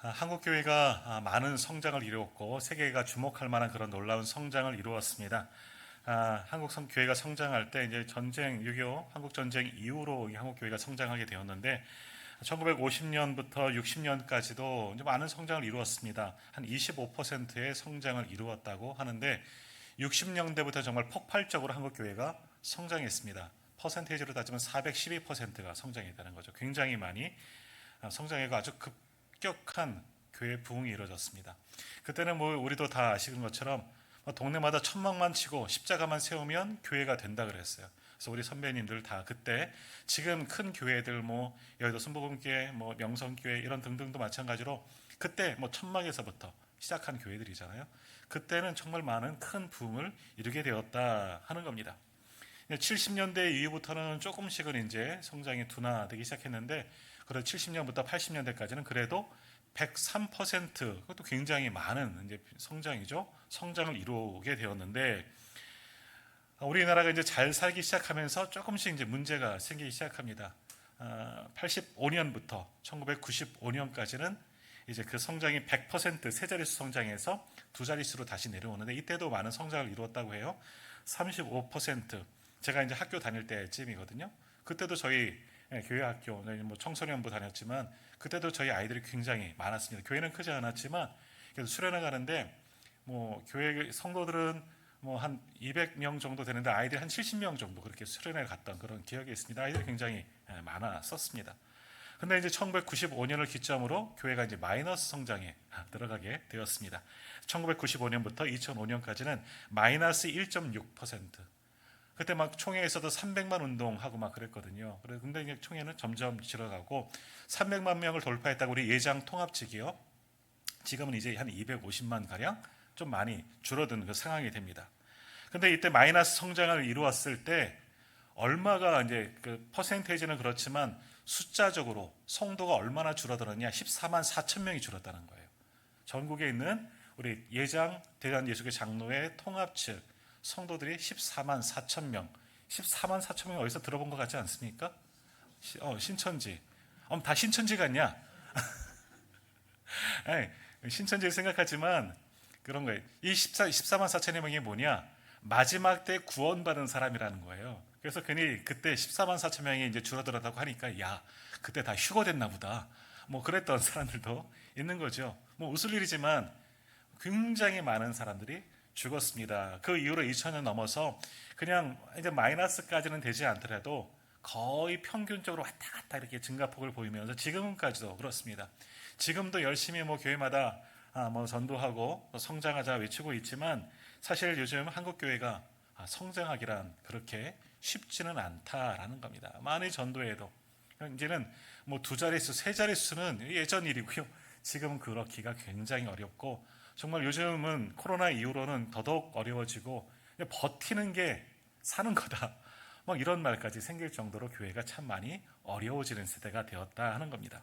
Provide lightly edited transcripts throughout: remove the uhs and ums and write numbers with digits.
한국 교회가 많은 성장을 이루었고 세계가 주목할 만한 그런 놀라운 성장을 이루었습니다. 한국 교회가 성장할 때 이제 전쟁 6.25 한국 전쟁 이후로 한국 교회가 성장하게 되었는데 1950년부터 60년까지도 이제 많은 성장을 이루었습니다. 한 25%의 성장을 이루었다고 하는데 60년대부터 정말 폭발적으로 한국 교회가 성장했습니다. 퍼센테이지로 따지면 412%가 성장했다는 거죠. 굉장히 많이 성장해가 아주 급격한 교회 부흥이 이루어졌습니다. 그때는 뭐 우리도 다 아시는 것처럼 동네마다 천막만 치고 십자가만 세우면 교회가 된다 그랬어요. 그래서 우리 선배님들 다 그때 지금 큰 교회들 뭐 여의도 순복음교회, 뭐 명성교회 이런 등등도 마찬가지로 그때 뭐 천막에서부터 시작한 교회들이잖아요. 그때는 정말 많은 큰 부흥을 이루게 되었다 하는 겁니다. 70년대 이후부터는 조금씩은 이제 성장이 둔화되기 시작했는데 그래도 70년부터 80년대까지는 그래도 103% 그것도 굉장히 많은 이제 성장이죠. 성장을 이루게 되었는데 우리나라가 이제 잘 살기 시작하면서 조금씩 이제 문제가 생기기 시작합니다. 85년부터 1995년까지는 이제 그 성장이 100%세 자릿수 성장에서 두 자릿수로 다시 내려오는데 이때도 많은 성장을 이루었다고 해요. 35% 제가 이제 학교 다닐 때쯤이거든요. 그때도 저희 교회 학교 뭐 청소년부 다녔지만 그때도 저희 아이들이 굉장히 많았습니다. 교회는 크지 않았지만 그래도 수련회 가는데 뭐 교회 성도들은 뭐 한 200명 정도 되는데 아이들이 한 70명 정도 그렇게 수련회 갔던 그런 기억이 있습니다. 아이들이 굉장히 많았었습니다. 근데 이제 1995년을 기점으로 교회가 이제 마이너스 성장에 들어가게 되었습니다. 1995년부터 2005년까지는 마이너스 1.6%. 그때 막 총회에서도 300만 운동하고 막 그랬거든요. 근데 이제 총회는 점점 줄어가고 300만 명을 돌파했다고 우리 예장 통합직이요. 지금은 이제 한 250만 가량 좀 많이 줄어든 그 상황이 됩니다. 근데 이때 마이너스 성장을 이루었을 때 얼마가 이제 그 퍼센테이지는 그렇지만 숫자적으로 성도가 얼마나 줄어들었냐? 14만 4천 명이 줄었다는 거예요. 전국에 있는 우리 예장 대한예수교 장로회 통합측 성도들이 14만 4천 명. 14만 4천 명 어디서 들어본 것 같지 않습니까? 신천지. 다 신천지 같냐? 신천지를 생각하지만 그런 거예요. 이 14만 4천여 명이 뭐냐? 마지막 때 구원받은 사람이라는 거예요. 그래서 괜히 그때 14만 4천 명이 이제 줄어들었다고 하니까 야, 그때 다 휴거됐나 보다. 뭐 그랬던 사람들도 있는 거죠. 뭐 웃을 일이지만 굉장히 많은 사람들이 죽었습니다. 그 이후로 2000년 넘어서 그냥 이제 마이너스까지는 되지 않더라도 거의 평균적으로 왔다 갔다 이렇게 증가폭을 보이면서 지금까지도 그렇습니다. 지금도 열심히 뭐 교회마다 뭐 전도하고 성장하자 외치고 있지만 사실 요즘 한국 교회가 성장하기란 그렇게 쉽지는 않다라는 겁니다. 많이 전도해도 이제는 뭐 두 자릿수, 세 자릿수는 예전 일이고요. 지금은 그렇기가 굉장히 어렵고 정말 요즘은 코로나 이후로는 더더욱 어려워지고 버티는 게 사는 거다. 막 이런 말까지 생길 정도로 교회가 참 많이 어려워지는 세대가 되었다 하는 겁니다.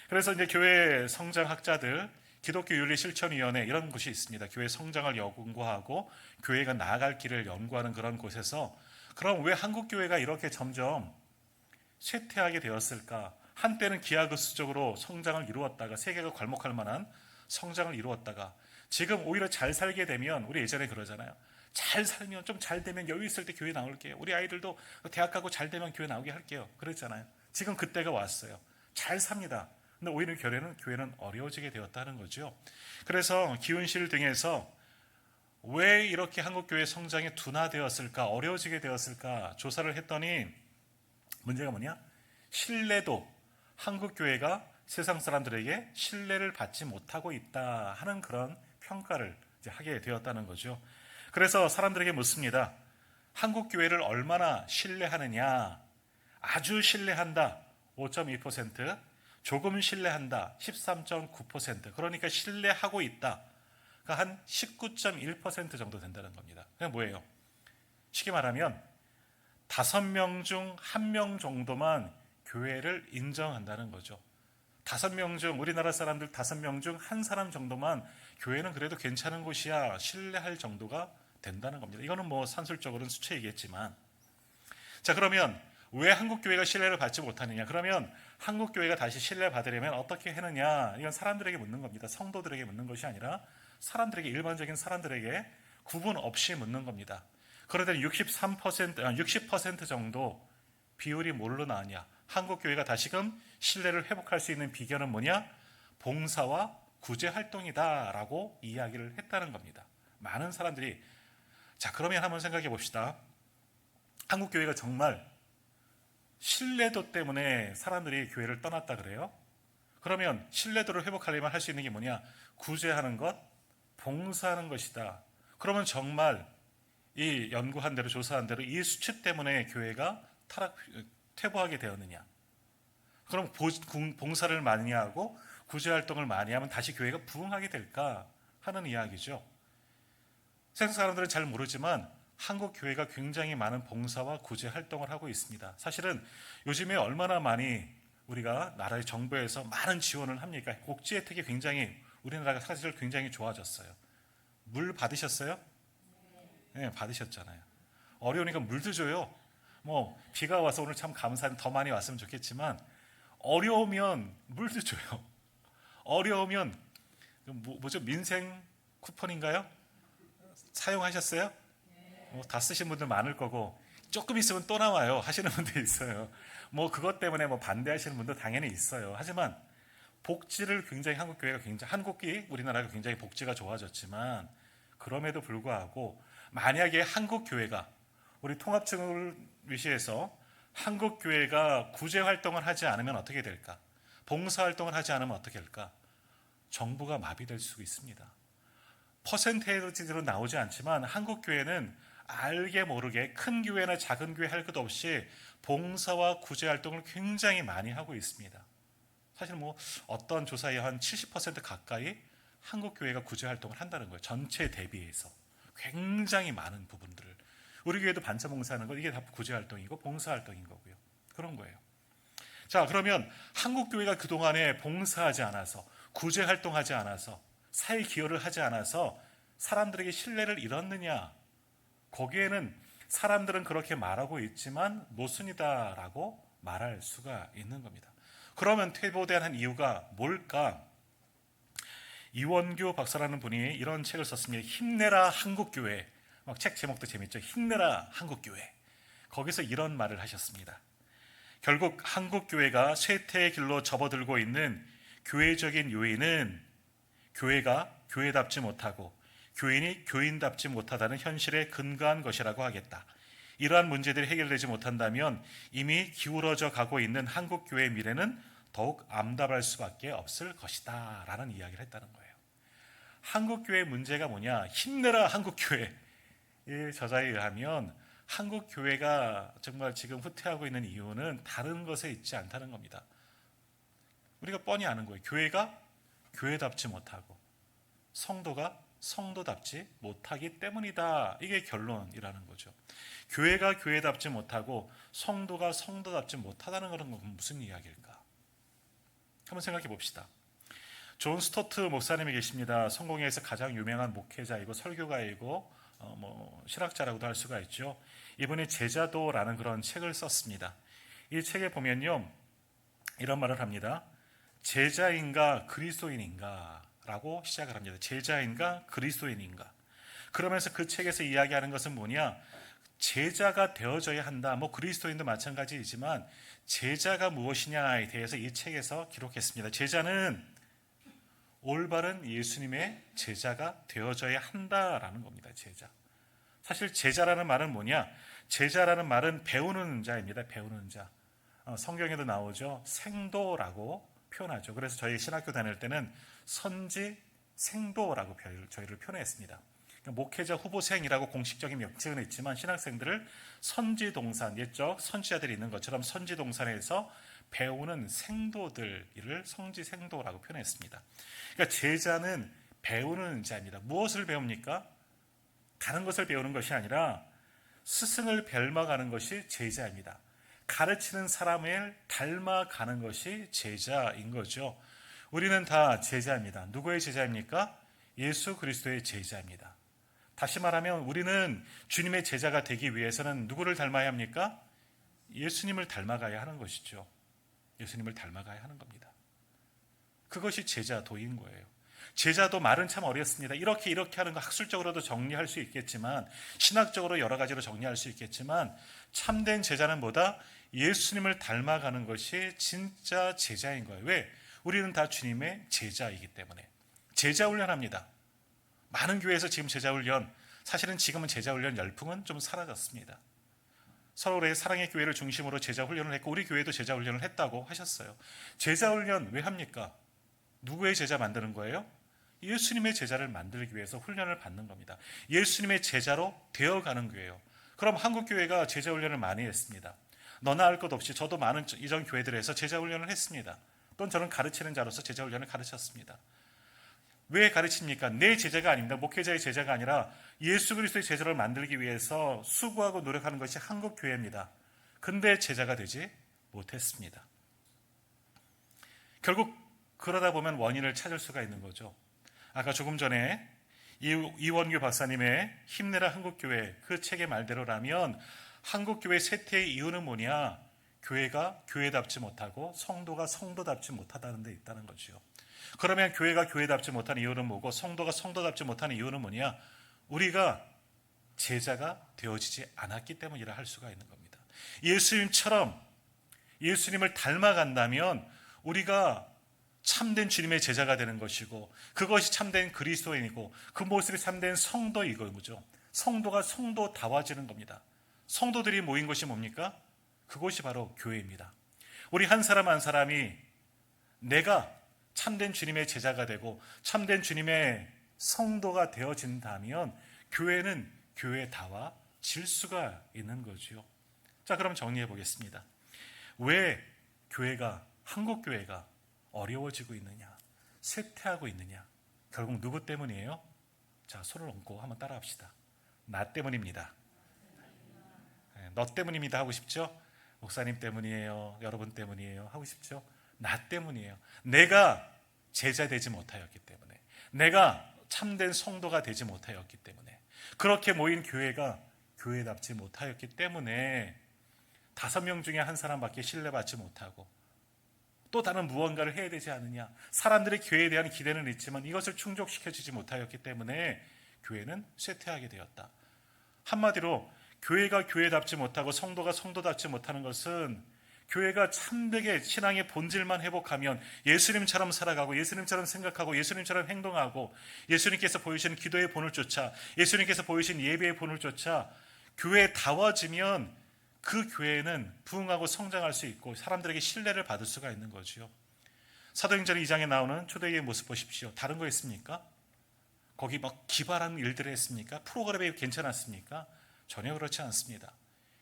그래서 이제 교회 성장학자들, 기독교 윤리 실천위원회 이런 곳이 있습니다. 교회 성장을 연구하고 교회가 나아갈 길을 연구하는 그런 곳에서 그럼 왜 한국 교회가 이렇게 점점 쇠퇴하게 되었을까? 한때는 기하급수적으로 성장을 이루었다가 세계가 괄목할 만한 성장을 이루었다가 지금 오히려 잘 살게 되면 우리 예전에 그러잖아요. 잘 살면 좀 잘 되면 여유 있을 때 교회 나올게요. 우리 아이들도 대학 가고 잘 되면 교회 나오게 할게요. 그랬잖아요. 지금 그때가 왔어요. 잘 삽니다. 근데 오히려 교회는 어려워지게 되었다는 거죠. 그래서 기운실 등에서 왜 이렇게 한국 교회 성장이 둔화되었을까, 어려워지게 되었을까 조사를 했더니 문제가 뭐냐? 신뢰도, 한국 교회가 세상 사람들에게 신뢰를 받지 못하고 있다 하는 그런 평가를 이제 하게 되었다는 거죠. 그래서 사람들에게 묻습니다. 한국 교회를 얼마나 신뢰하느냐? 아주 신뢰한다. 5.2%, 조금 신뢰한다. 13.9%. 그러니까 신뢰하고 있다. 그러니까 한 19.1% 정도 된다는 겁니다. 그게 뭐예요? 쉽게 말하면 5명 중 1명 정도만 교회를 인정한다는 거죠. 5명 중 우리나라 사람들 5명 중 한 사람 정도만 교회는 그래도 괜찮은 곳이야 신뢰할 정도가 된다는 겁니다. 이거는 뭐 산술적으로는 수치이겠지만 자 그러면 왜 한국 교회가 신뢰를 받지 못하느냐? 그러면 한국 교회가 다시 신뢰받으려면 어떻게 해느냐? 이건 사람들에게 묻는 겁니다. 성도들에게 묻는 것이 아니라 사람들에게, 일반적인 사람들에게 구분 없이 묻는 겁니다. 그러더니 60% 정도 비율이 뭘로 나왔냐? 한국 교회가 다시금 신뢰를 회복할 수 있는 비결은 뭐냐? 봉사와 구제 활동이다라고 이야기를 했다는 겁니다. 많은 사람들이, 자, 그러면 한번 생각해 봅시다. 한국 교회가 정말 신뢰도 때문에 사람들이 교회를 떠났다 그래요? 그러면 신뢰도를 회복하려면 할 수 있는 게 뭐냐? 구제하는 것, 봉사하는 것이다. 그러면 정말 이 연구한 대로, 조사한 대로 이 수치 때문에 교회가 퇴보하게 되었느냐? 그럼 봉사를 많이 하고 구제 활동을 많이 하면 다시 교회가 부흥하게 될까 하는 이야기죠. 세상 사람들은 잘 모르지만 한국 교회가 굉장히 많은 봉사와 구제 활동을 하고 있습니다. 사실은 요즘에 얼마나 많이 우리가 나라의 정부에서 많은 지원을 합니까? 복지 혜택이 굉장히, 우리나라가 사실 굉장히 좋아졌어요. 물 받으셨어요? 네, 받으셨잖아요. 어려우니까 물도 줘요. 뭐 비가 와서 오늘 참 감사한, 더 많이 왔으면 좋겠지만 어려우면 물도 줘요. 어려우면 뭐죠? 민생 쿠폰인가요? 사용하셨어요? 다 쓰신 분들 많을 거고, 조금 있으면 또 나와요 하시는 분도 있어요. 뭐 그것 때문에 뭐 반대하시는 분도 당연히 있어요. 하지만 복지를 굉장히, 한국 교회가 굉장히, 한국이, 우리나라가 굉장히 복지가 좋아졌지만 그럼에도 불구하고 만약에 한국 교회가, 우리 통합층을 위시해서 한국 교회가 구제 활동을 하지 않으면 어떻게 될까? 봉사 활동을 하지 않으면 어떻게 될까? 정부가 마비될 수 있습니다. 퍼센테이지로 나오지 않지만 한국 교회는 알게 모르게 큰 교회나 작은 교회 할 것 없이 봉사와 구제 활동을 굉장히 많이 하고 있습니다. 사실 뭐 어떤 조사에 한 70% 가까이 한국 교회가 구제 활동을 한다는 거예요. 전체 대비해서 굉장히 많은 부분들을. 우리 교회도 반차 봉사하는 거, 이게 다 구제 활동이고 봉사 활동인 거고요. 그런 거예요. 자, 그러면 한국 교회가 그동안에 봉사하지 않아서, 구제 활동하지 않아서, 사회 기여를 하지 않아서 사람들에게 신뢰를 잃었느냐? 거기에는 사람들은 그렇게 말하고 있지만 모순이다라고 말할 수가 있는 겁니다. 그러면 퇴보된 이유가 뭘까? 이원규 박사라는 분이 이런 책을 썼습니다. 힘내라 한국교회. 책 제목도 재밌죠. 힘내라 한국교회. 거기서 이런 말을 하셨습니다. 결국 한국교회가 쇠퇴의 길로 접어들고 있는 교회적인 요인은 교회가 교회답지 못하고 교인이 교인답지 못하다는 현실에 근거한 것이라고 하겠다. 이러한 문제들이 해결되지 못한다면 이미 기울어져 가고 있는 한국교회의 미래는 더욱 암담할 수밖에 없을 것이다 라는 이야기를 했다는 거예요. 한국교회의 문제가 뭐냐? 힘내라 한국교회. 이 저자에 의하면 한국교회가 정말 지금 후퇴하고 있는 이유는 다른 것에 있지 않다는 겁니다. 우리가 뻔히 아는 거예요. 교회가 교회답지 못하고 성도가 성도답지 못하기 때문이다. 이게 결론이라는 거죠. 교회가 교회답지 못하고 성도가 성도답지 못하다는 것은 무슨 이야기일까? 한번 생각해 봅시다. 존 스토트 목사님이 계십니다. 성공회에서 가장 유명한 목회자이고 설교가이고 실학자라고도 할 수가 있죠. 이분이 제자도라는 그런 책을 썼습니다. 이 책에 보면요, 이런 말을 합니다. 제자인가 그리스도인인가 라고 시작을 합니다. 제자인가 그리스도인인가. 그러면서 그 책에서 이야기하는 것은 뭐냐? 제자가 되어져야 한다. 그리스도인도 마찬가지이지만 제자가 무엇이냐에 대해서 이 책에서 기록했습니다. 제자는 올바른 예수님의 제자가 되어져야 한다라는 겁니다. 제자. 사실 제자라는 말은 뭐냐? 제자라는 말은 배우는 자입니다. 배우는 자. 성경에도 나오죠. 생도라고 표현하죠. 그래서 저희 신학교 다닐 때는 선지 생도라고 저희를 표현했습니다. 목회자 후보생이라고 공식적인 명칭은 있지만 신학생들을 선지동산, 옛적 선지자들이 있는 것처럼 선지동산에서 배우는 생도들을 선지생도라고 표현했습니다. 그러니까 제자는 배우는 자입니다. 무엇을 배웁니까? 다른 것을 배우는 것이 아니라 스승을 닮아가는 것이 제자입니다. 가르치는 사람을 닮아가는 것이 제자인 거죠. 우리는 다 제자입니다. 누구의 제자입니까? 예수 그리스도의 제자입니다. 다시 말하면 우리는 주님의 제자가 되기 위해서는 누구를 닮아야 합니까? 예수님을 닮아가야 하는 것이죠. 예수님을 닮아가야 하는 겁니다. 그것이 제자도인 거예요. 제자도 말은 참 어렵습니다. 이렇게 하는 거 학술적으로도 정리할 수 있겠지만, 신학적으로 여러 가지로 정리할 수 있겠지만, 참된 제자는 뭐다? 예수님을 닮아가는 것이 진짜 제자인 거예요. 왜? 우리는 다 주님의 제자이기 때문에. 제자 훈련합니다. 많은 교회에서 지금 제자 훈련, 사실은 지금은 제자 훈련 열풍은 좀 사라졌습니다. 서울의 사랑의 교회를 중심으로 제자 훈련을 했고, 우리 교회도 제자 훈련을 했다고 하셨어요. 제자 훈련 왜 합니까? 누구의 제자 만드는 거예요? 예수님의 제자를 만들기 위해서 훈련을 받는 겁니다. 예수님의 제자로 되어가는 교회예요. 그럼 한국 교회가 제자 훈련을 많이 했습니다. 너나 할 것 없이 저도 많은 이전 교회들에서 제자 훈련을 했습니다. 또는 저는 가르치는 자로서 제자 훈련을 가르쳤습니다. 왜 가르칩니까? 내 제자가 아닙니다. 목회자의 제자가 아니라 예수 그리스도의 제자를 만들기 위해서 수고하고 노력하는 것이 한국 교회입니다. 근데 제자가 되지 못했습니다. 결국 그러다 보면 원인을 찾을 수가 있는 거죠. 아까 조금 전에 이원규 박사님의 힘내라 한국교회 그 책의 말대로라면 한국교회 쇠퇴의 이유는 뭐냐? 교회가 교회답지 못하고 성도가 성도답지 못하다는 데 있다는 거죠. 그러면 교회가 교회답지 못하는 이유는 뭐고 성도가 성도답지 못하는 이유는 뭐냐? 우리가 제자가 되어지지 않았기 때문이라 할 수가 있는 겁니다. 예수님처럼 예수님을 닮아간다면 우리가 참된 주님의 제자가 되는 것이고, 그것이 참된 그리스도인이고, 그 모습이 참된 성도이고, 뭐죠? 성도가 성도다워지는 겁니다. 성도들이 모인 것이 뭡니까? 그것이 바로 교회입니다. 우리 한 사람 한 사람이 내가 참된 주님의 제자가 되고 참된 주님의 성도가 되어진다면 교회는 교회다워질 수가 있는 거죠. 자, 그럼 정리해 보겠습니다. 왜 교회가, 한국 교회가 어려워지고 있느냐, 쇠퇴하고 있느냐? 결국 누구 때문이에요? 자, 손을 얹고 한번 따라합시다. 나 때문입니다. 너 때문입니다 하고 싶죠? 목사님 때문이에요, 여러분 때문이에요 하고 싶죠? 나 때문이에요. 내가 제자 되지 못하였기 때문에, 내가 참된 성도가 되지 못하였기 때문에, 그렇게 모인 교회가 교회답지 못하였기 때문에 5명 중에 한 사람밖에 신뢰받지 못하고 또 다른 무언가를 해야 되지 않느냐, 사람들의 교회에 대한 기대는 있지만 이것을 충족시켜주지 못하였기 때문에 교회는 쇠퇴하게 되었다. 한마디로 교회가 교회답지 못하고 성도가 성도답지 못하는 것은 교회가 참되게 신앙의 본질만 회복하면 예수님처럼 살아가고 예수님처럼 생각하고 예수님처럼 행동하고 예수님께서 보이신 기도의 본을 쫓아, 예수님께서 보이신 예배의 본을 쫓아 교회다워지면 그 교회는 부흥하고 성장할 수 있고 사람들에게 신뢰를 받을 수가 있는 거죠. 사도행전 2장에 나오는 초대교회의 모습 보십시오. 다른 거 있습니까? 거기 막 기발한 일들을 했습니까? 프로그램이 괜찮았습니까? 전혀 그렇지 않습니다.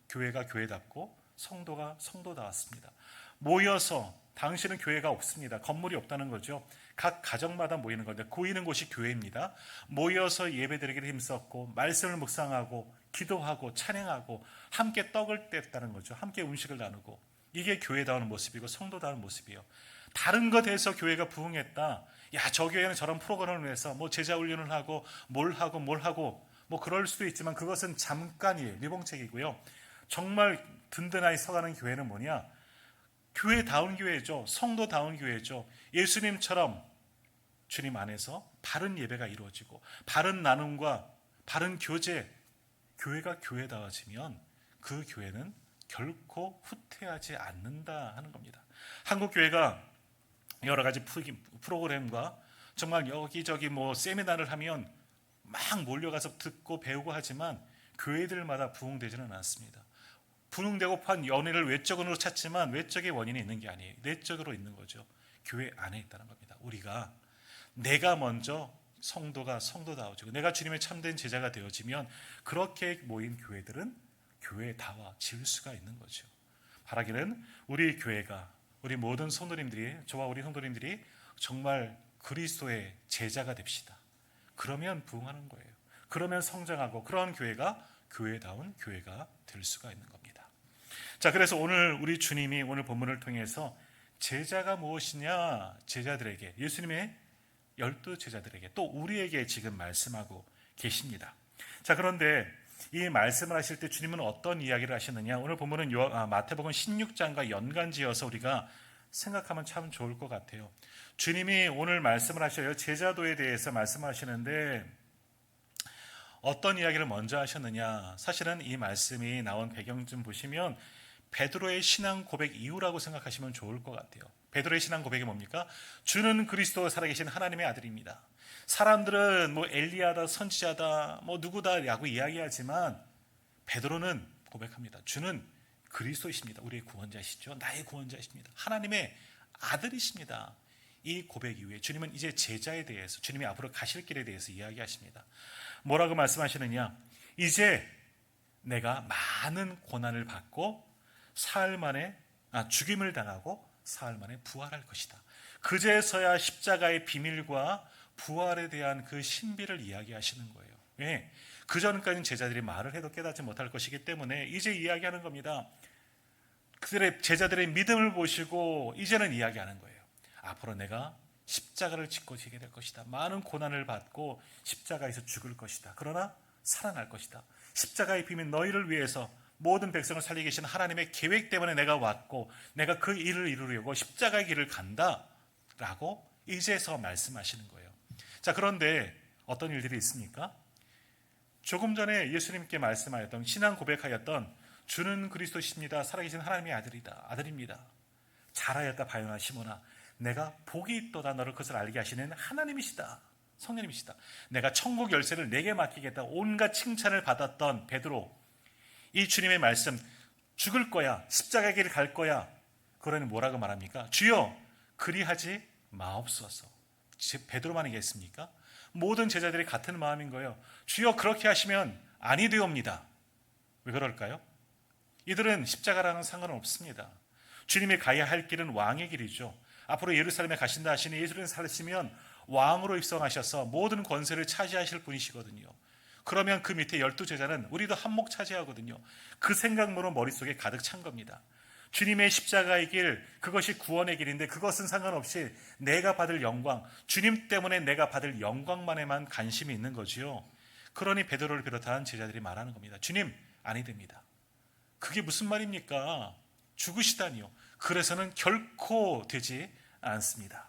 교회가 교회답고 성도가 성도다웠습니다. 모여서, 당시는 교회가 없습니다. 건물이 없다는 거죠. 각 가정마다 모이는 건데 모이는 곳이 교회입니다. 모여서 예배드리기를 힘썼고 말씀을 묵상하고 기도하고 찬양하고 함께 떡을 뗐다는 거죠. 함께 음식을 나누고, 이게 교회다운 모습이고 성도다운 모습이에요. 다른 것에서 교회가 부흥했다. 야, 저 교회는 저런 프로그램을 해서 뭐 제자 훈련을 하고 뭘 하고 뭐 그럴 수도 있지만 그것은 잠깐이에요. 미봉책이고요. 정말 든든하게 서가는 교회는 뭐냐? 교회다운 교회죠. 성도다운 교회죠. 예수님처럼 주님 안에서 바른 예배가 이루어지고 바른 나눔과 바른 교제, 교회가 교회다워지면 그 교회는 결코 후퇴하지 않는다 하는 겁니다. 한국 교회가 여러 가지 프로그램과 정말 여기저기 뭐 세미나를 하면 막 몰려가서 듣고 배우고 하지만 교회들마다 부흥되지는 않습니다. 부흥되고 판 연애를 외적으로 찾지만 외적의 원인이 있는 게 아니에요. 내적으로 있는 거죠. 교회 안에 있다는 겁니다. 우리가 내가 먼저 성도가 성도다워지고 내가 주님의 참된 제자가 되어지면 그렇게 모인 교회들은 교회다워질 수가 있는 거죠. 바라기는 우리 교회가, 우리 모든 성도님들이, 저와 우리 성도님들이 정말 그리스도의 제자가 됩시다. 그러면 부흥하는 거예요. 그러면 성장하고 그런 교회가 교회다운 교회가 될 수가 있는 겁니다. 자, 그래서 오늘 우리 주님이 오늘 본문을 통해서 제자가 무엇이냐, 제자들에게, 예수님의 12 제자들에게 또 우리에게 지금 말씀하고 계십니다. 자, 그런데 이 말씀을 하실 때 주님은 어떤 이야기를 하셨느냐? 오늘 본문은 마태복음 16장과 연관지어서 우리가 생각하면 참 좋을 것 같아요. 주님이 오늘 말씀을 하셔요. 제자도에 대해서 말씀하시는데 어떤 이야기를 먼저 하셨느냐? 사실은 이 말씀이 나온 배경 좀 보시면 베드로의 신앙 고백 이후라고 생각하시면 좋을 것 같아요. 베드로의 신앙 고백이 뭡니까? 주는 그리스도 살아계신 하나님의 아들입니다. 사람들은 뭐 엘리야다, 선지자다, 뭐 누구다라고 이야기하지만 베드로는 고백합니다. 주는 그리스도이십니다. 우리의 구원자시죠. 나의 구원자이십니다. 하나님의 아들이십니다. 이 고백 이후에 주님은 이제 제자에 대해서, 주님이 앞으로 가실 길에 대해서 이야기하십니다. 뭐라고 말씀하시느냐? 이제 내가 많은 고난을 받고 사흘 만에 죽임을 당하고 사흘 만에 부활할 것이다. 그제서야 십자가의 비밀과 부활에 대한 그 신비를 이야기하시는 거예요. 왜? 그전까지는 제자들이 말을 해도 깨닫지 못할 것이기 때문에 이제 이야기하는 겁니다. 그들의 제자들의 믿음을 보시고 이제는 이야기하는 거예요. 앞으로 내가 십자가를 짚고 지게 될 것이다. 많은 고난을 받고 십자가에서 죽을 것이다. 그러나 살아날 것이다. 십자가의 비밀, 너희를 위해서 모든 백성을 살리게 계신 하나님의 계획 때문에 내가 왔고 내가 그 일을 이루려고 십자가의 길을 간다 라고 이제서 말씀하시는 거예요. 자, 그런데 어떤 일들이 있습니까? 조금 전에 예수님께 말씀하였던, 신앙 고백하였던 주는 그리스도십니다. 살아계신 하나님의 아들입니다. 잘하였다 바요나 시몬아, 내가 복이 있도다. 너를 그것을 알게 하시는 하나님이시다. 성령님이시다. 내가 천국 열쇠를 내게 맡기겠다. 온갖 칭찬을 받았던 베드로, 이 주님의 말씀, 죽을 거야, 십자가의 길을 갈 거야. 그러니 뭐라고 말합니까? 주여 그리하지 마옵소서. 베드로만 얘기했습니까? 모든 제자들이 같은 마음인 거예요. 주여 그렇게 하시면 아니 되옵니다. 왜 그럴까요? 이들은 십자가랑은 상관은 없습니다. 주님이 가야 할 길은 왕의 길이죠. 앞으로 예루살렘에 가신다 하시니 예수님 살으시면 왕으로 입성하셔서 모든 권세를 차지하실 분이시거든요. 그러면 그 밑에 12제자는 우리도 한몫 차지하거든요. 그 생각으로 머릿속에 가득 찬 겁니다. 주님의 십자가의 길, 그것이 구원의 길인데 그것은 상관없이 내가 받을 영광, 주님 때문에 내가 받을 영광만에만 관심이 있는 거지요. 그러니 베드로를 비롯한 제자들이 말하는 겁니다. 주님, 아니 됩니다. 그게 무슨 말입니까? 죽으시다니요. 그래서는 결코 되지 않습니다.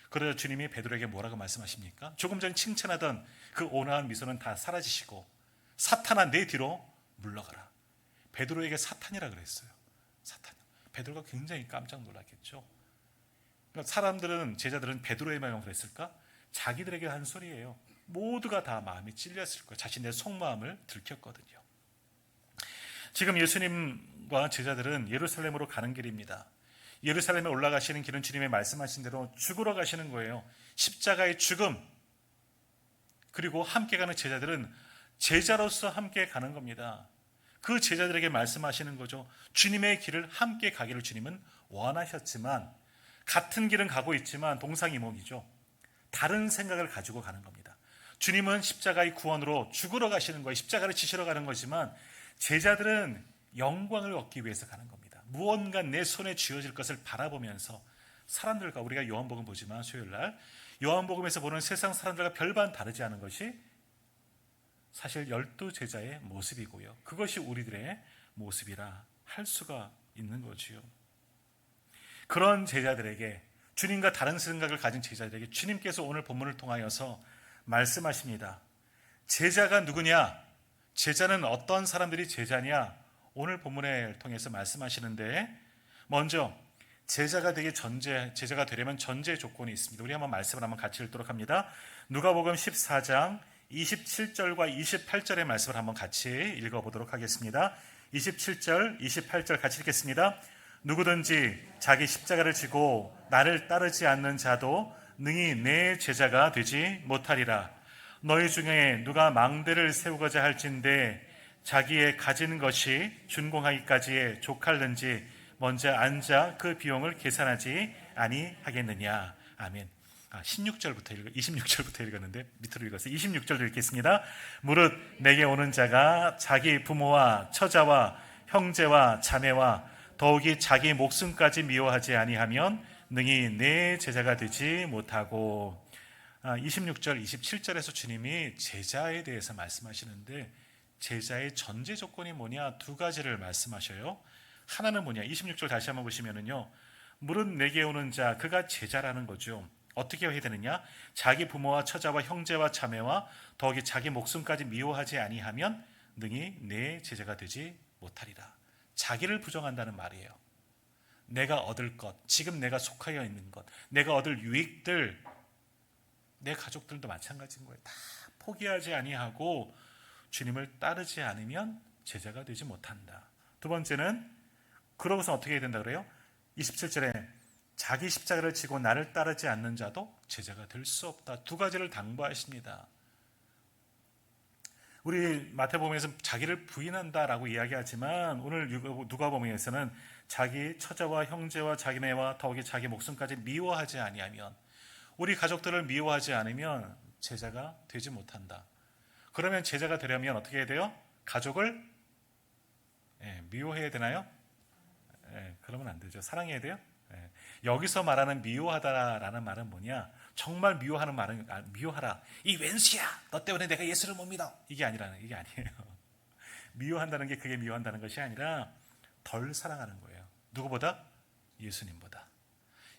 그러자 주님이 베드로에게 뭐라고 말씀하십니까? 조금 전 칭찬하던 그 온화한 미소는 다 사라지시고 사탄아 내 뒤로 물러가라. 베드로에게 사탄이라 그랬어요. 사탄. 베드로가 굉장히 깜짝 놀랐겠죠. 그러니까 사람들은, 제자들은 베드로의 마음을 그랬을까? 자기들에게 한 소리예요. 모두가 다 마음이 찔렸을 거예요. 자신의 속마음을 들켰거든요. 지금 예수님과 제자들은 예루살렘으로 가는 길입니다. 예루살렘에 올라가시는 길은 주님의 말씀하신 대로 죽으러 가시는 거예요. 십자가의 죽음. 그리고 함께 가는 제자들은 제자로서 함께 가는 겁니다. 그 제자들에게 말씀하시는 거죠. 주님의 길을 함께 가기를 주님은 원하셨지만, 같은 길은 가고 있지만 동상이몽이죠. 다른 생각을 가지고 가는 겁니다. 주님은 십자가의 구원으로 죽으러 가시는 거예요. 십자가를 지시러 가는 거지만 제자들은 영광을 얻기 위해서 가는 겁니다. 무언가 내 손에 쥐어질 것을 바라보면서 사람들과, 우리가 요한복음 보지만 수요일날 요한복음에서 보는 세상 사람들과 별반 다르지 않은 것이 사실 12제자의 모습이고요. 그것이 우리들의 모습이라 할 수가 있는 거지요. 그런 제자들에게, 주님과 다른 생각을 가진 제자들에게 주님께서 오늘 본문을 통하여서 말씀하십니다. 제자가 누구냐? 제자는 어떤 사람들이 제자냐? 오늘 본문을 통해서 말씀하시는데, 먼저 제자가 되려면 전제 조건이 있습니다. 우리 한번 말씀을 한번 같이 읽도록 합니다. 누가복음 14장 27절과 28절의 말씀을 한번 같이 읽어보도록 하겠습니다. 27절, 28절 같이 읽겠습니다. 누구든지 자기 십자가를 지고 나를 따르지 않는 자도 능히 내 제자가 되지 못하리라. 너희 중에 누가 망대를 세우고자 할진대 자기의 가진 것이 준공하기까지에 족할는지 먼저 앉아 그 비용을 계산하지 아니하겠느냐. 아멘. 26절부터 읽었는데 밑으로 읽었어요. 26절도 읽겠습니다. 무릇 내게 오는 자가 자기 부모와 처자와 형제와 자매와 더욱이 자기 목숨까지 미워하지 아니하면 능히 내 제자가 되지 못하고. 26절, 27절에서 주님이 제자에 대해서 말씀하시는데, 제자의 전제 조건이 뭐냐? 두 가지를 말씀하셔요. 하나는 뭐냐? 26절 다시 한번 보시면은요, 무릇 내게 오는 자 그가 제자라는 거죠. 어떻게 해야 되느냐? 자기 부모와 처자와 형제와 자매와 더욱이 자기 목숨까지 미워하지 아니하면 능히 내 제자가 되지 못하리라. 자기를 부정한다는 말이에요. 내가 얻을 것, 지금 내가 속하여 있는 것, 내가 얻을 유익들, 내 가족들도 마찬가지인 거예요. 다 포기하지 아니하고 주님을 따르지 않으면 제자가 되지 못한다. 두 번째는 그러고서 어떻게 해야 된다 그래요? 27절에 자기 십자가를 지고 나를 따르지 않는 자도 제자가 될 수 없다. 두 가지를 당부하십니다. 우리 마태복음에서 자기를 부인한다라고 이야기하지만 오늘 누가복음에서는 자기 처자와 형제와 자기네와 더욱이 자기 목숨까지 미워하지 아니하면, 우리 가족들을 미워하지 않으면 제자가 되지 못한다. 그러면 제자가 되려면 어떻게 해야 돼요? 가족을 미워해야 되나요? 그러면 안 되죠. 사랑해야 돼요. 여기서 말하는 미워하다라는 말은 뭐냐? 정말 미워하는 말은 미워하라. 이 웬수야. 너 때문에 내가 예수를 못 믿어. 이게 아니라는, 이게 아니에요. 미워한다는 게 그게 미워한다는 것이 아니라 덜 사랑하는 거예요. 누구보다? 예수님보다.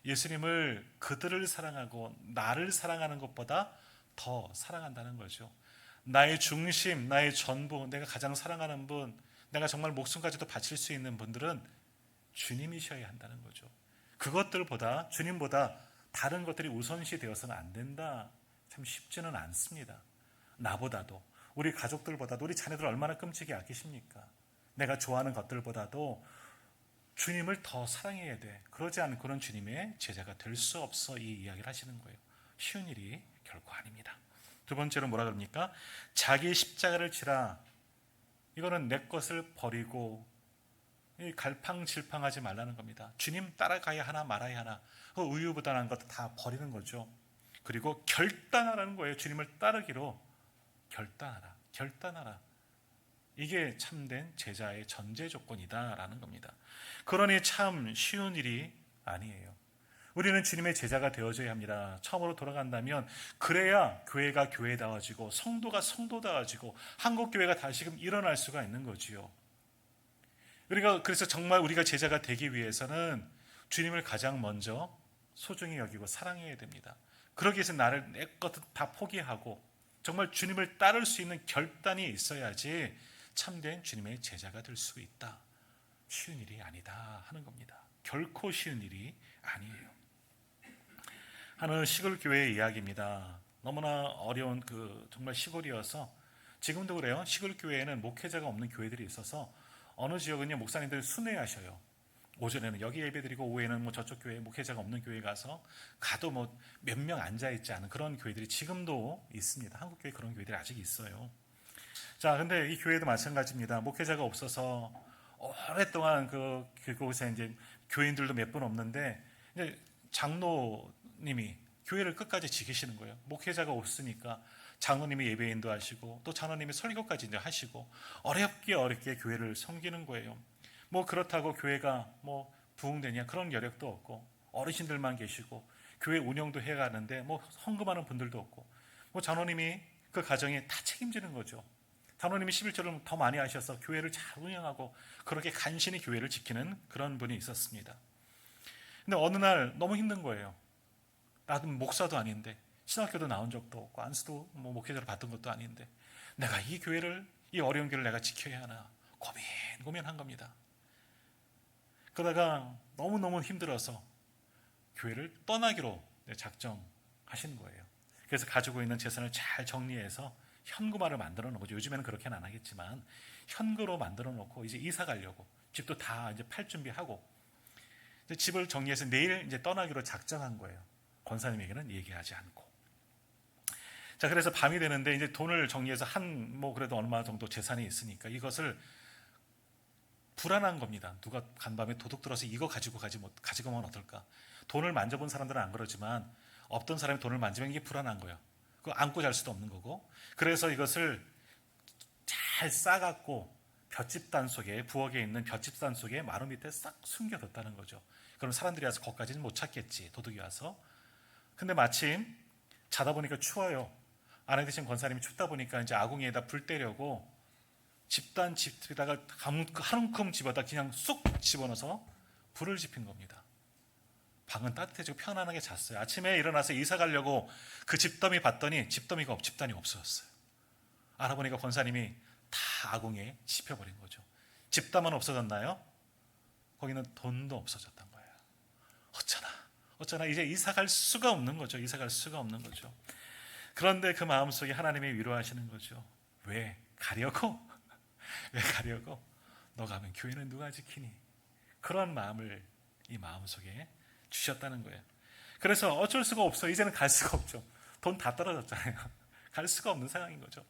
예수님을 그들을 사랑하고 나를 사랑하는 것보다 더 사랑한다는 거죠. 나의 중심, 나의 전부, 내가 가장 사랑하는 분, 내가 정말 목숨까지도 바칠 수 있는 분들은 주님이셔야 한다는 거죠. 그것들보다, 주님보다 다른 것들이 우선시 되어서는 안 된다. 참 쉽지는 않습니다. 나보다도, 우리 가족들보다도, 우리 자녀들 얼마나 끔찍이 아끼십니까? 내가 좋아하는 것들보다도 주님을 더 사랑해야 돼. 그러지 않고는 주님의 제자가 될 수 없어. 이 이야기를 하시는 거예요. 쉬운 일이 결코 아닙니다. 두 번째로 뭐라 그럽니까? 자기 십자가를 지라. 이거는 내 것을 버리고 갈팡질팡하지 말라는 겁니다. 주님 따라가야 하나 말아야 하나, 그 우유부단한 것 다 버리는 거죠. 그리고 결단하라는 거예요. 주님을 따르기로 결단하라. 이게 참된 제자의 전제 조건이다라는 겁니다. 그러니 참 쉬운 일이 아니에요. 우리는 주님의 제자가 되어줘야 합니다. 처음으로 돌아간다면 그래야 교회가 교회다워지고 성도가 성도다워지고 한국교회가 다시금 일어날 수가 있는 거지요. 그래서 정말 우리가 제자가 되기 위해서는 주님을 가장 먼저 소중히 여기고 사랑해야 됩니다. 그러기 위해서 나를 내 것도 다 포기하고 정말 주님을 따를 수 있는 결단이 있어야지 참된 주님의 제자가 될 수 있다. 쉬운 일이 아니다 하는 겁니다. 결코 쉬운 일이 아니에요. 하는 시골 교회의 이야기입니다. 너무나 어려운 정말 시골이어서 지금도 그래요. 시골 교회에는 목회자가 없는 교회들이 있어서 어느 지역은요 목사님들이 순회하셔요. 오전에는 여기 예배드리고 오후에는 저쪽 교회 목회자가 없는 교회 가도 몇 명 앉아 있지 않은 그런 교회들이 지금도 있습니다. 한국 교회 그런 교회들이 아직 있어요. 자, 근데 이 교회도 마찬가지입니다. 목회자가 없어서 오랫동안 그곳에 이제 교인들도 몇 분 없는데 이제 장로님이 교회를 끝까지 지키시는 거예요. 목회자가 없으니까 장로님이 예배인도 하시고 또 장로님이 설교까지 이제 하시고 어렵게 교회를 섬기는 거예요. 그렇다고 교회가 부흥되냐 그런 여력도 없고 어르신들만 계시고 교회 운영도 해가는데 헌금하는 분들도 없고 장로님이 그 가정에 다 책임지는 거죠. 장로님이 11조를 더 많이 하셔서 교회를 잘 운영하고 그렇게 간신히 교회를 지키는 그런 분이 있었습니다. 근데 어느 날 너무 힘든 거예요. 나도 목사도 아닌데 신학교도 나온 적도 없고 안수도 목회자로 받던 것도 아닌데 내가 이 어려운 교회를 내가 지켜야 하나 고민한 겁니다. 그러다가 너무너무 힘들어서 교회를 떠나기로 작정하신 거예요. 그래서 가지고 있는 재산을 잘 정리해서 현금화를 만들어 놓고, 요즘에는 그렇게는 안 하겠지만 현금으로 만들어 놓고 이제 이사 가려고 집도 다 이제 팔 준비하고 이제 집을 정리해서 내일 이제 떠나기로 작정한 거예요. 권사님에게는 얘기하지 않고. 자, 그래서 밤이 되는데 이제 돈을 정리해서 그래도 얼마 정도 재산이 있으니까 이것을 불안한 겁니다. 누가 간밤에 도둑 들어서 이거 가지고 가면 어떨까? 돈을 만져본 사람들은 안 그러지만 없던 사람이 돈을 만지면 이게 불안한 거예요. 그거 안고 잘 수도 없는 거고. 그래서 이것을 잘 싸갖고 볏짚단 속에, 부엌에 있는 볏짚단 속에 마루 밑에 싹 숨겨뒀다는 거죠. 그럼 사람들이 와서 거기까지는 못 찾겠지, 도둑이 와서. 근데 마침 자다 보니까 추워요. 아내 되신 권사님이 춥다 보니까 이제 아궁이에다 불 때려고 집에다가 한 움큼 집어다 그냥 쑥 집어넣어서 불을 지핀 겁니다. 방은 따뜻해지고 편안하게 잤어요. 아침에 일어나서 이사 가려고 그 집더미 봤더니 집단이 없어졌어요. 알아보니까 권사님이 다 아궁이에 씹혀버린 거죠. 집담은 없어졌나요? 거기는 돈도 없어졌던 거예요. 어쩌나 이제 이사 갈 수가 없는 거죠. 이사 갈 수가 없는 거죠. 그런데 그 마음속에 하나님이 위로하시는 거죠. 왜 가려고? 왜 가려고? 너 가면 교회는 누가 지키니? 그런 마음을 이 마음속에 주셨다는 거예요. 그래서 어쩔 수가 없어. 이제는 갈 수가 없죠. 돈 다 떨어졌잖아요. 갈 수가 없는 상황인 거죠.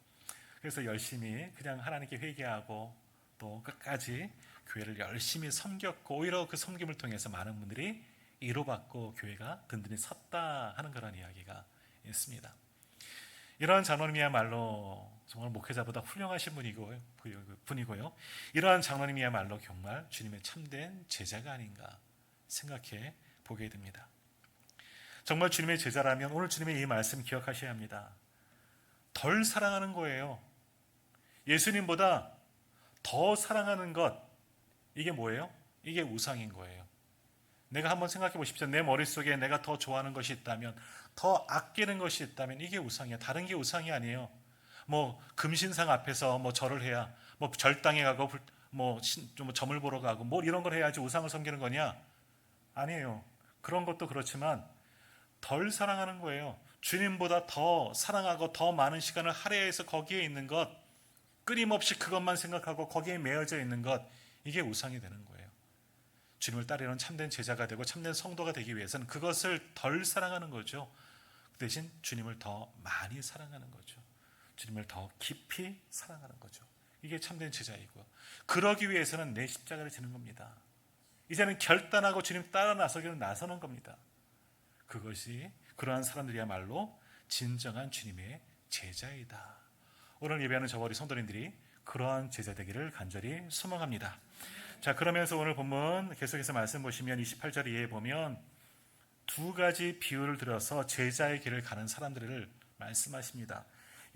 그래서 열심히 그냥 하나님께 회개하고 또 끝까지 교회를 열심히 섬겼고, 오히려 그 섬김을 통해서 많은 분들이 위로받고 교회가 든든히 섰다 하는 그런 이야기가 있습니다. 이러한 장로님이야말로 정말 목회자보다 훌륭하신 분이고요. 이러한 장로님이야말로 정말 주님의 참된 제자가 아닌가 생각해 보게 됩니다. 정말 주님의 제자라면 오늘 주님의 이 말씀 기억하셔야 합니다. 덜 사랑하는 거예요. 예수님보다 더 사랑하는 것, 이게 뭐예요? 이게 우상인 거예요. 내가 한번 생각해 보십시오. 내 머릿속에 내가 더 좋아하는 것이 있다면, 더 아끼는 것이 있다면 이게 우상이야. 다른 게 우상이 아니에요. 뭐 금신상 앞에서 뭐 절을 해야, 뭐 절당에 가고 뭐 점을 보러 가고 뭐 이런 걸 해야지 우상을 섬기는 거냐? 아니에요. 그런 것도 그렇지만 덜 사랑하는 거예요. 주님보다 더 사랑하고 더 많은 시간을 할애해서 거기에 있는 것, 끊임없이 그것만 생각하고 거기에 매여져 있는 것, 이게 우상이 되는 거예요. 주님을 따르는 참된 제자가 되고 참된 성도가 되기 위해서는 그것을 덜 사랑하는 거죠. 그 대신 주님을 더 많이 사랑하는 거죠. 주님을 더 깊이 사랑하는 거죠. 이게 참된 제자이고요. 그러기 위해서는 내 십자가를 지는 겁니다. 이제는 결단하고 주님 따라 나서는 겁니다. 그것이 그러한 사람들이야말로 진정한 주님의 제자이다. 오늘 예배하는 저와 우리 성도님들이 그러한 제자 되기를 간절히 소망합니다. 자, 그러면서 오늘 본문 계속해서 말씀 보시면 28절 이하에 보면 두 가지 비유를 들어서 제자의 길을 가는 사람들을 말씀하십니다.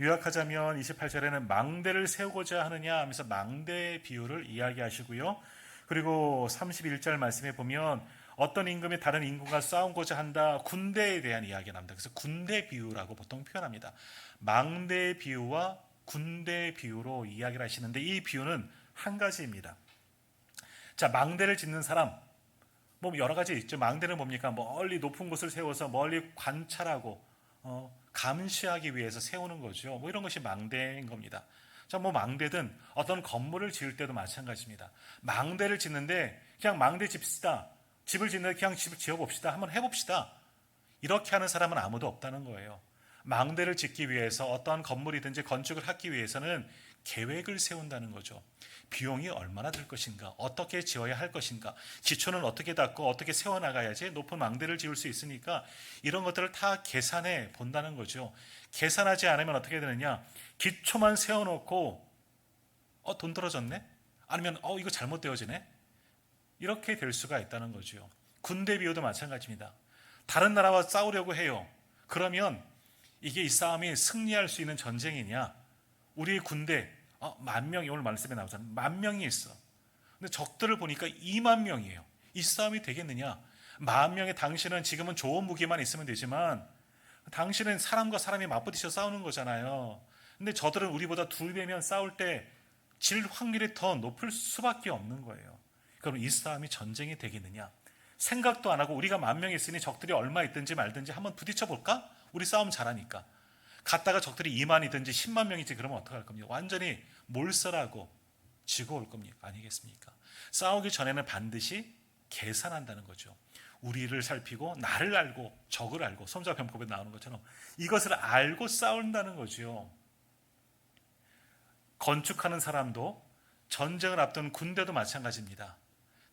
요약하자면 28절에는 망대를 세우고자 하느냐 하면서 망대 비유를 이야기하시고요. 그리고 31절 말씀에 보면 어떤 임금이 다른 임금과 싸우고자 한다, 군대에 대한 이야기가 나옵니다. 그래서 군대 비유라고 보통 표현합니다. 망대 비유와 군대 비유로 이야기를 하시는데 이 비유는 한 가지입니다. 자, 망대를 짓는 사람, 뭐 여러 가지 있죠. 망대는 뭡니까? 멀리 높은 곳을 세워서 멀리 관찰하고 감시하기 위해서 세우는 거죠. 뭐 이런 것이 망대인 겁니다. 자, 뭐 망대든 어떤 건물을 지을 때도 마찬가지입니다. 망대를 짓는데 그냥 망대 집시다. 집을 짓는데 그냥 집을 지어봅시다. 한번 해봅시다. 이렇게 하는 사람은 아무도 없다는 거예요. 망대를 짓기 위해서 어떠한 건물이든지 건축을 하기 위해서는 계획을 세운다는 거죠. 비용이 얼마나 들 것인가, 어떻게 지어야 할 것인가, 기초는 어떻게 닦고 어떻게 세워나가야지 높은 망대를 지을 수 있으니까 이런 것들을 다 계산해 본다는 거죠. 계산하지 않으면 어떻게 되느냐, 기초만 세워놓고 돈 떨어졌네? 아니면 이거 잘못되어지네? 이렇게 될 수가 있다는 거죠. 군대 비유도 마찬가지입니다. 다른 나라와 싸우려고 해요. 그러면 이게 이 싸움이 승리할 수 있는 전쟁이냐? 우리 군대 10,000명이 오늘 말씀에 나오잖아요. 10,000명이 있어. 근데 적들을 보니까 20,000명이에요. 이 싸움이 되겠느냐? 10,000명의 당신은 지금은 좋은 무기만 있으면 되지만 당신은 사람과 사람이 맞부딪혀 싸우는 거잖아요. 근데 저들은 우리보다 2배면 싸울 때 질 확률이 더 높을 수밖에 없는 거예요. 그럼 이 싸움이 전쟁이 되겠느냐? 생각도 안 하고 우리가 10,000명이 있으니 적들이 얼마 있든지 말든지 한번 부딪혀 볼까? 우리 싸움 잘하니까. 갔다가 적들이 20,000이든지 100,000명이지 그러면 어떡할 겁니까? 완전히 몰살하고 지고 올 겁니까? 아니겠습니까? 싸우기 전에는 반드시 계산한다는 거죠. 우리를 살피고 나를 알고 적을 알고, 손자병법에 나오는 것처럼 이것을 알고 싸운다는 거죠. 건축하는 사람도 전쟁을 앞둔 군대도 마찬가지입니다.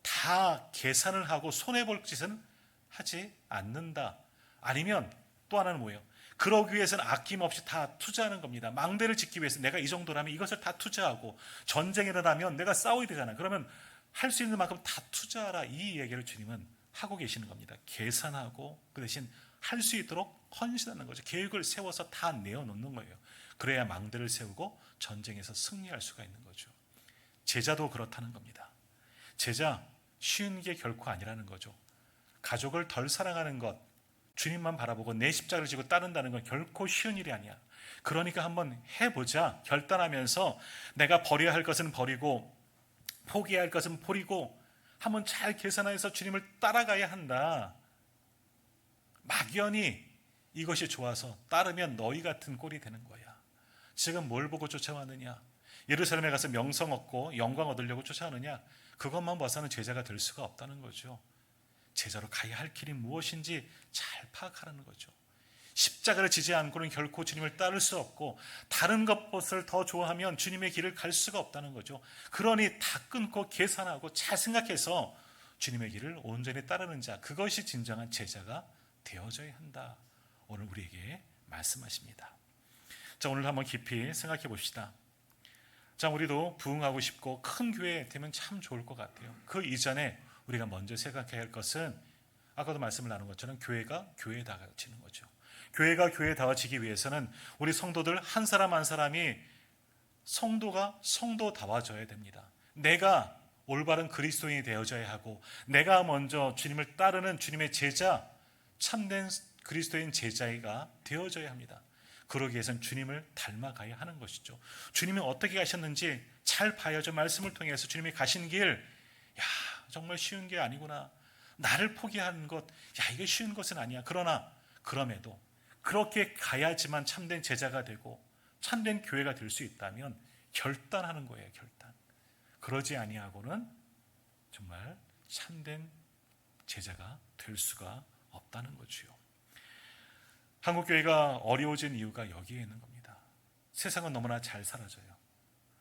다 계산을 하고 손해볼 짓은 하지 않는다. 아니면 또 하나는 뭐예요? 그러기 위해서는 아낌없이 다 투자하는 겁니다. 망대를 짓기 위해서 내가 이 정도라면 이것을 다 투자하고, 전쟁이 일어나면 내가 싸워야 되잖아요. 그러면 할 수 있는 만큼 다 투자하라. 이 얘기를 주님은 하고 계시는 겁니다. 계산하고 그 대신 할 수 있도록 헌신하는 거죠. 계획을 세워서 다 내어놓는 거예요. 그래야 망대를 세우고 전쟁에서 승리할 수가 있는 거죠. 제자도 그렇다는 겁니다. 제자 쉬운 게 결코 아니라는 거죠. 가족을 덜 사랑하는 것, 주님만 바라보고 내 십자가를 지고 따른다는 건 결코 쉬운 일이 아니야. 그러니까 한번 해보자. 결단하면서 내가 버려야 할 것은 버리고 포기해야 할 것은 버리고 한번 잘 계산해서 주님을 따라가야 한다. 막연히 이것이 좋아서 따르면 너희 같은 꼴이 되는 거야. 지금 뭘 보고 쫓아왔느냐? 예루살렘에 가서 명성 얻고 영광 얻으려고 쫓아오느냐? 그것만 봐서는 제자가 될 수가 없다는 거죠. 제자로 가야 할 길이 무엇인지 잘 파악하라는 거죠. 십자가를 지지 않고는 결코 주님을 따를 수 없고 다른 것을 더 좋아하면 주님의 길을 갈 수가 없다는 거죠. 그러니 다 끊고 계산하고 잘 생각해서 주님의 길을 온전히 따르는 자, 그것이 진정한 제자가 되어져야 한다. 오늘 우리에게 말씀하십니다. 자, 오늘 한번 깊이 생각해 봅시다. 자, 우리도 부흥하고 싶고 큰 교회 되면 참 좋을 것 같아요. 그 이전에 우리가 먼저 생각해야 할 것은 아까도 말씀을 나눈 것처럼 교회가 교회다워지는 거죠. 교회가 교회다워지기 위해서는 우리 성도들 한 사람 한 사람이 성도가 성도다워져야 됩니다. 내가 올바른 그리스도인이 되어져야 하고 내가 먼저 주님을 따르는 주님의 제자, 참된 그리스도인 제자가 되어져야 합니다. 그러기 위해서는 주님을 닮아가야 하는 것이죠. 주님이 어떻게 가셨는지 잘 봐야죠. 말씀을 통해서 주님이 가신 길, 야, 정말 쉬운 게 아니구나. 나를 포기하는 것, 야, 이게 쉬운 것은 아니야. 그러나 그럼에도 그렇게 가야지만 참된 제자가 되고 참된 교회가 될 수 있다면 결단하는 거예요. 결단. 그러지 아니하고는 정말 참된 제자가 될 수가 없다는 거지요. 한국 교회가 어려워진 이유가 여기에 있는 겁니다. 세상은 너무나 잘 사라져요.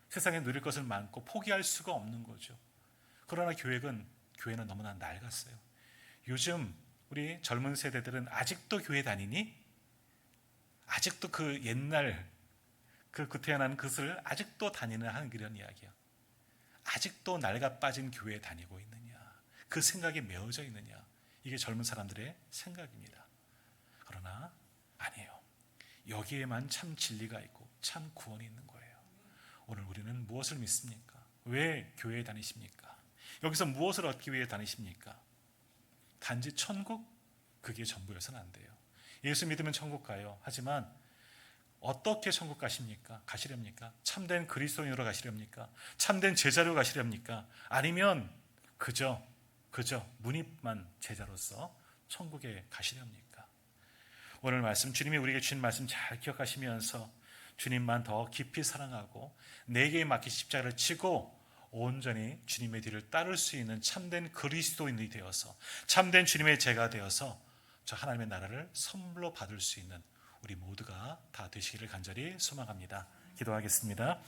세상에 누릴 것은 많고 포기할 수가 없는 거죠. 그러나 교회는 너무나 낡았어요. 요즘 우리 젊은 세대들은 아직도 교회 다니니? 아직도 그 옛날 그 태어난 그것을 아직도 다니는 하는 그런 이야기야. 아직도 낡아 빠진 교회에 다니고 있느냐? 그 생각에 메어져 있느냐? 이게 젊은 사람들의 생각입니다. 그러나 아니에요. 여기에만 참 진리가 있고 참 구원이 있는 거예요. 오늘 우리는 무엇을 믿습니까? 왜 교회에 다니십니까? 여기서 무엇을 얻기 위해 다니십니까? 단지 천국? 그게 전부여서는 안 돼요. 예수 믿으면 천국 가요. 하지만 어떻게 천국 가시렵니까? 참된 그리스도인으로 가시렵니까? 참된 제자로 가시렵니까? 아니면 그저 문입만 제자로서 천국에 가시렵니까? 오늘 말씀, 주님이 우리에게 주신 말씀 잘 기억하시면서 주님만 더 깊이 사랑하고 내게 맡긴 십자가를 지고 온전히 주님의 뒤를 따를 수 있는 참된 그리스도인이 되어서 참된 주님의 제가 되어서 저 하나님의 나라를 선물로 받을 수 있는 우리 모두가 다 되시기를 간절히 소망합니다. 기도하겠습니다.